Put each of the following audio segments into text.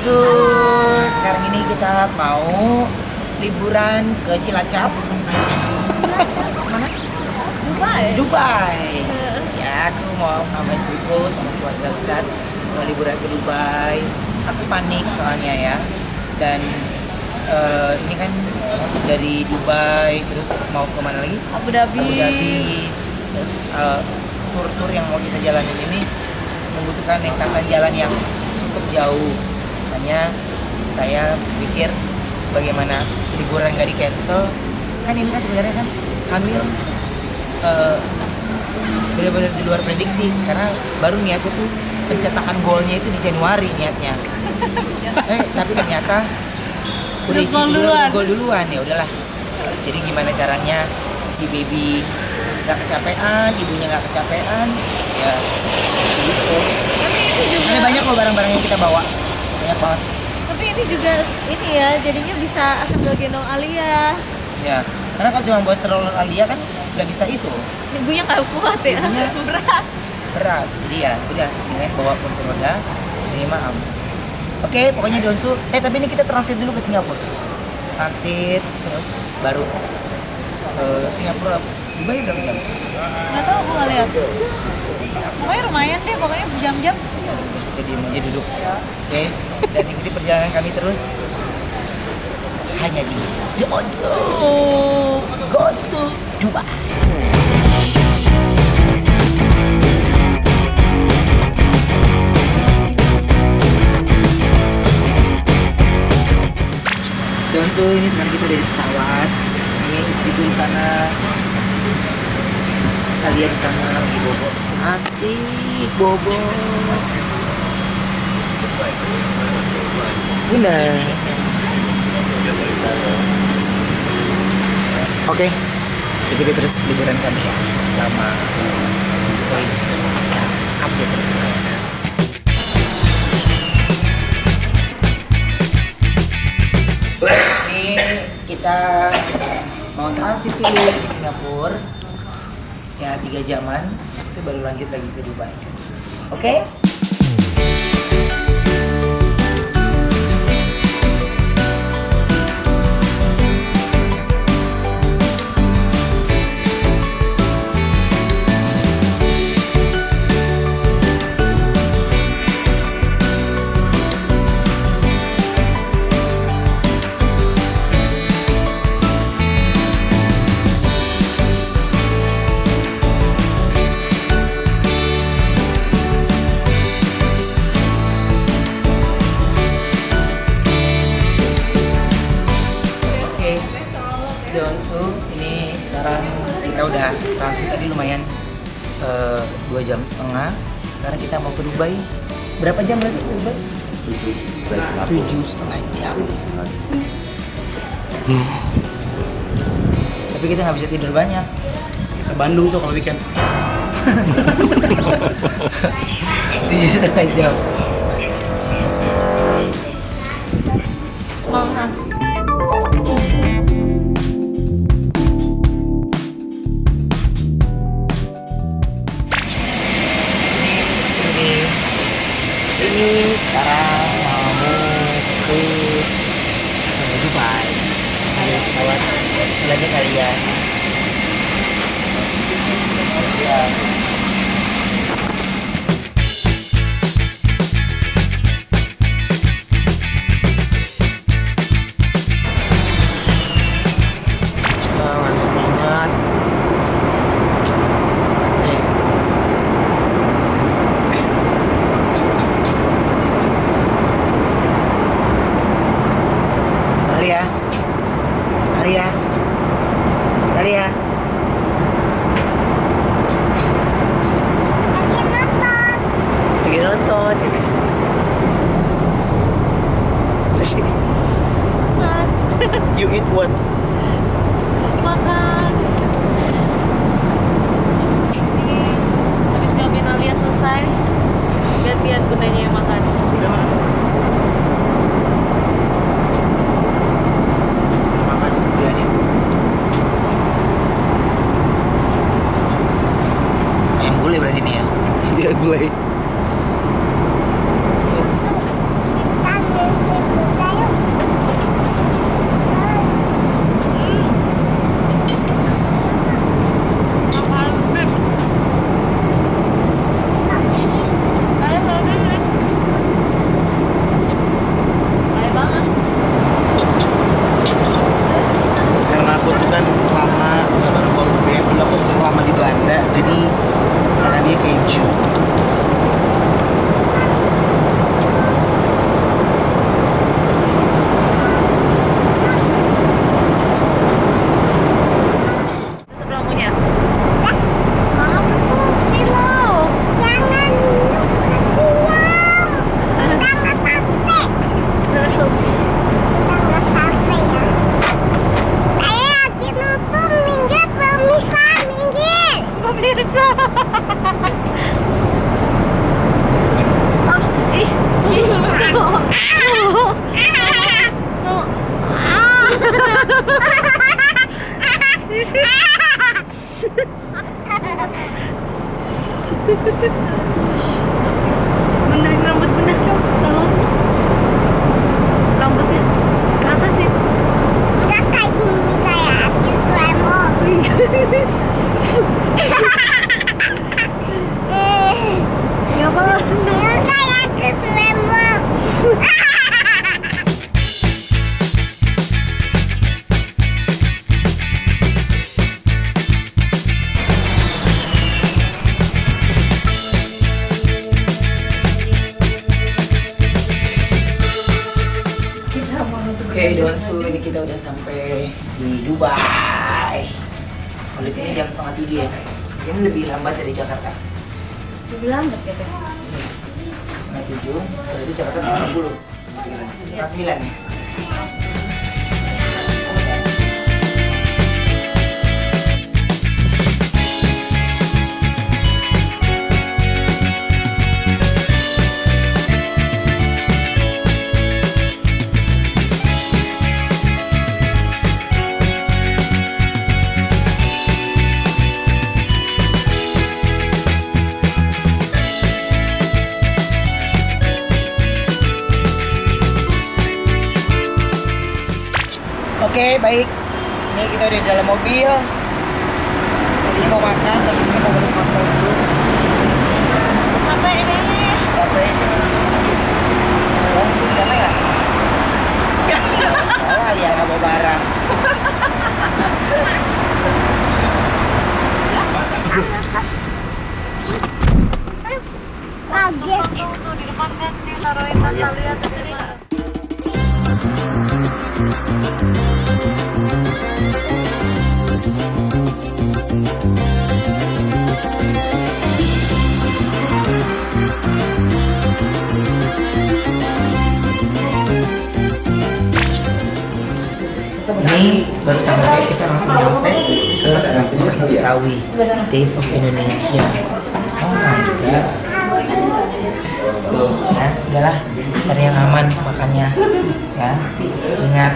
Donsu. Sekarang ini kita mau liburan ke Cilacap. Mana? Dubai. Dubai. Ya, aku mau sama istriku sama keluarga besar mau liburan ke Dubai. Aku panik soalnya ya. Dan ini kan dari Dubai terus mau kemana lagi? Abu Dhabi. Abu Dhabi. Terus tur-tur yang mau kita jalanin ini membutuhkan lintasan jalan yang cukup jauh. Makanya saya pikir bagaimana liburan gak di cancel. Kan ini kan sebenarnya kan hamil benar-benar di luar prediksi karena baru niatnya tuh pencetakan golnya itu di Januari niatnya. Tapi ternyata udah isi gol duluan ya udahlah. Jadi gimana caranya si baby nggak kecapean, ibunya nggak kecapean, ya gitu. Tapi ini juga. Ini banyak loh barang-barang yang kita bawa, banyak banget. Tapi ini juga ini ya, jadinya bisa sambil gendong Alia. Ya, karena kalau cuma bawa stroller Alia kan nggak bisa itu, Ibunya nggak kuat ya, Ibunya berat. Jadi ya udah dengan bawa kursi roda, ini maaf. Oke, pokoknya Donsu. Tapi ini kita transit dulu ke Singapura. Transit terus baru Singapura. Dubai berapa jam? Nggak tahu, aku nggak lihat. Pokoknya lumayan deh, pokoknya berjam-jam. Jadi mau duduk. Oke, dan ikuti perjalanan kami terus hanya di Donsu Goes to Dubai. Donsu, ini sekarang kita dari pesawat. Ini ibu di sana, kalian di sana lagi bobo. Asik bobo. Bunda. Oke, ikuti terus liburan kami ya selama ya, update terus. Ini kita mau transit dulu di Singapura ya 3 jaman, itu baru lanjut lagi ke Dubai. Oke? Donsu, ini sekarang kita udah transit tadi lumayan 2,5 jam. Sekarang kita mau ke Dubai. Berapa jam lagi ke Dubai? 7,5 jam. Tapi kita nggak bisa tidur banyak. Ke Bandung tuh kalau weekend. 7,5 jam. Semangat. Ini sekarang mau ke Dubai. Ada pesawat sebelahnya kalian. Ya. Ngantuk banget. Alia. Lagi nonton. You eat what? Makan. Nih, habis nyobain Alia selesai, gantian bundanya yang makan. Udah makan. Makan sedianya. Ayam gulai berarti ini ya? Dia gulai. bisa. Ih, ih. Benerin rambut bener dong, tolong. Rambutnya ke atas ya. Enggak kayak gini kayak artis Remo. Gak apa-apa. Enggak kayak artis Remo. Oke, Donsu, ini kita udah sampai di Dubai. Kalau di sini jam 2:30 ya. Di sini lebih lambat dari Jakarta. Lebih lambat ya, Teh. 6:30, berarti Jakarta 10:10. 9 ya. Oke, baik. Ini kita udah di dalam mobil. Tadi mau makan, tapi kita mau balik makan dulu. Capek ini. Capek. Capek nggak? Oh ya, nggak bawa barang. Kaget. Tuh di depan kan ditaruhin Natalia tadi. Ini baru sampai, kita langsung nyampe ke restoran Betawi, Taste of Indonesia. Oh my god. Tuh, ya, udahlah, cari yang aman makannya, ya. Ingat,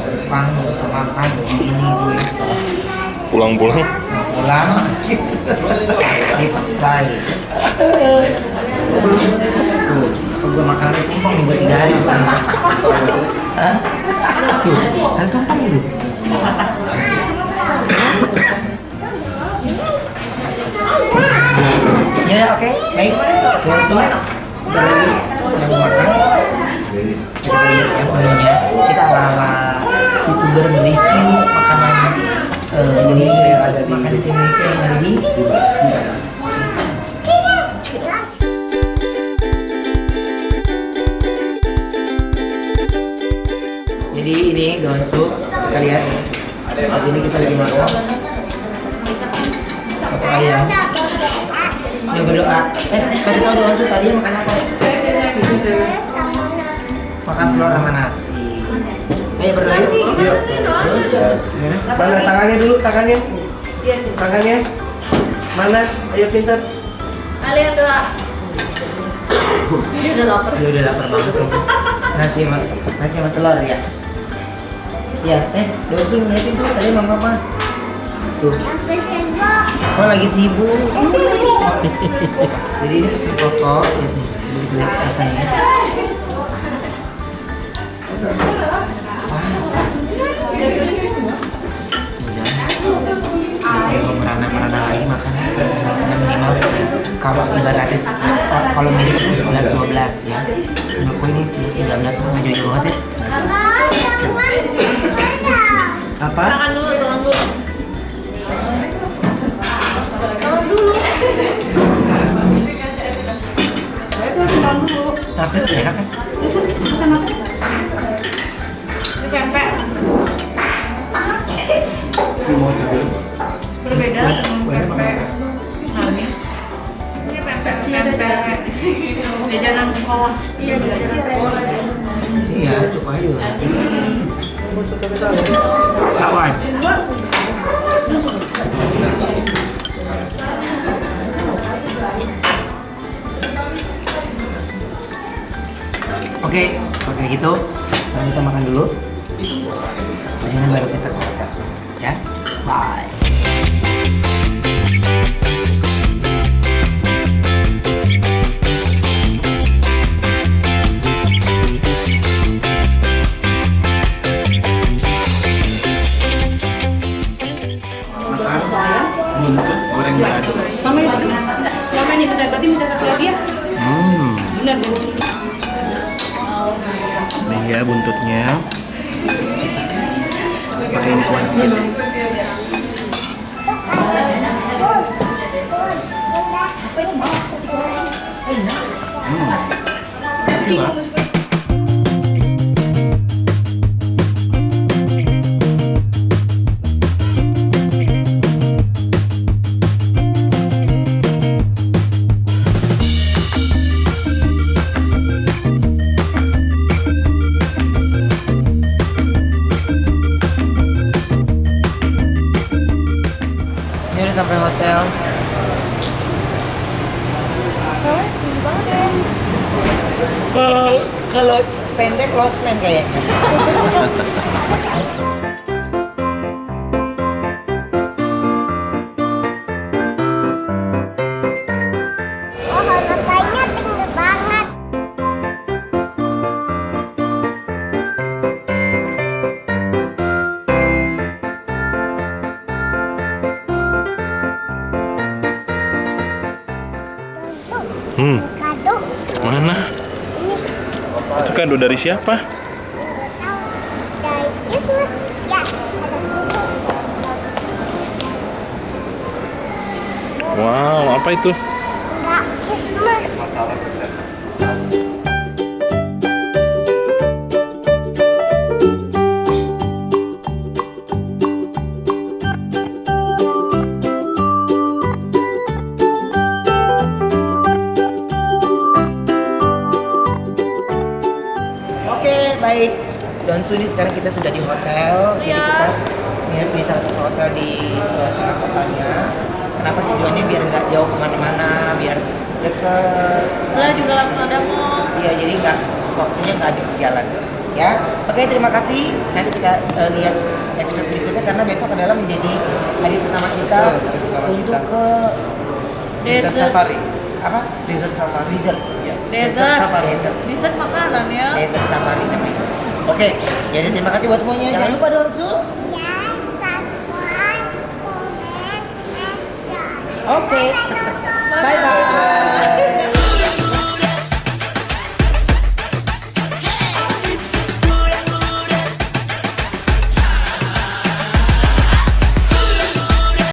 Jepang nggak bisa makan begini gue. Pulang-pulang Pulang, selesai. Tuh, kalau gue makan nasi tumpeng nih buat 3 hari di sana. Hah? Tuh, nasi tumpeng tuh. Ya, oke, baik. Langsung kita lagi yang mau makan. Kita lihat yang menunya. Kita ala YouTuber review makanan Indonesia yang ada di Indonesia yang ada di Jadi ini Donsu, kita lihat. Di sini kita lagi makan soto ayam. Ini berdoa. Kasih tahu Donsu tadi makan apa? Makan telur sama nasi. Ayo berdoa yuk. Mana tangannya dulu, tangannya? Tangannya? Mana? Ayo pintar. Kalian doa. Dia udah lapar. Dia udah lapar banget tuh. Nasi sama telur ya. Ya, Donsu ngeliatin tuh tadi mama apa? Tuh. Aku sibuk. Oh lagi sibuk. Jadi ini pesen soto, lihat nih. Jadi kita lihat rasanya. Pas. Udah. Kalau merana lagi makan minimal kalau ibaratnya kalau mirip itu 11-12 ya. Menurutku ini 11-13 itu jauh banget ya. Apa? Tangan dulu, tangan dulu. Tangan dulu. Tangan dulu. Rasanya enak kan? Ini pempek. Berbeda dengan pempek kami. Ini pempek pempek. Jajanan sekolah. Iya, jajanan sekolah aja. Iya, coba aja. Kawan. gitu. Sekarang kita makan dulu. Di sini baru kita ke hotel. Ya, bye. Buntut goreng batu. Sama itu. Sama ini benar, berarti minta satu lagi ya? Benar, benar. Nih ya buntutnya. Pakein kuah dikit. Gila. Ini udah sampai hotel. Kalau pendek losmen kayaknya. Pohon pepaya tinggi banget. Kado. Mana? Itu kado dari siapa? Tahu dari Christmas ya. Ada juga. Wow, apa itu? Enggak Christmas. Oke, baik. Donsu ini sekarang kita sudah di hotel. Jadi kita nginep di salah satu hotel di tengah kotanya. Kenapa tujuannya biar nggak jauh kemana-mana, biar deket. Setelah juga langsung ada mall. Iya, jadi nggak waktunya nggak habis di jalan. Ya, oke terima kasih. Nanti kita lihat episode berikutnya karena besok adalah menjadi hari pertama kita untuk ke Desert Desert. safari. apa? Desert safari. Desert. Ya. Desert. Safari. Desert. Dessert makanan ya. Desert safari namanya. Oke, jadi terima kasih buat semuanya. Jangan lupa Donsu. Ya, subscribe, comment, and share. Oke. Bye-bye, Tonton. Bye bye.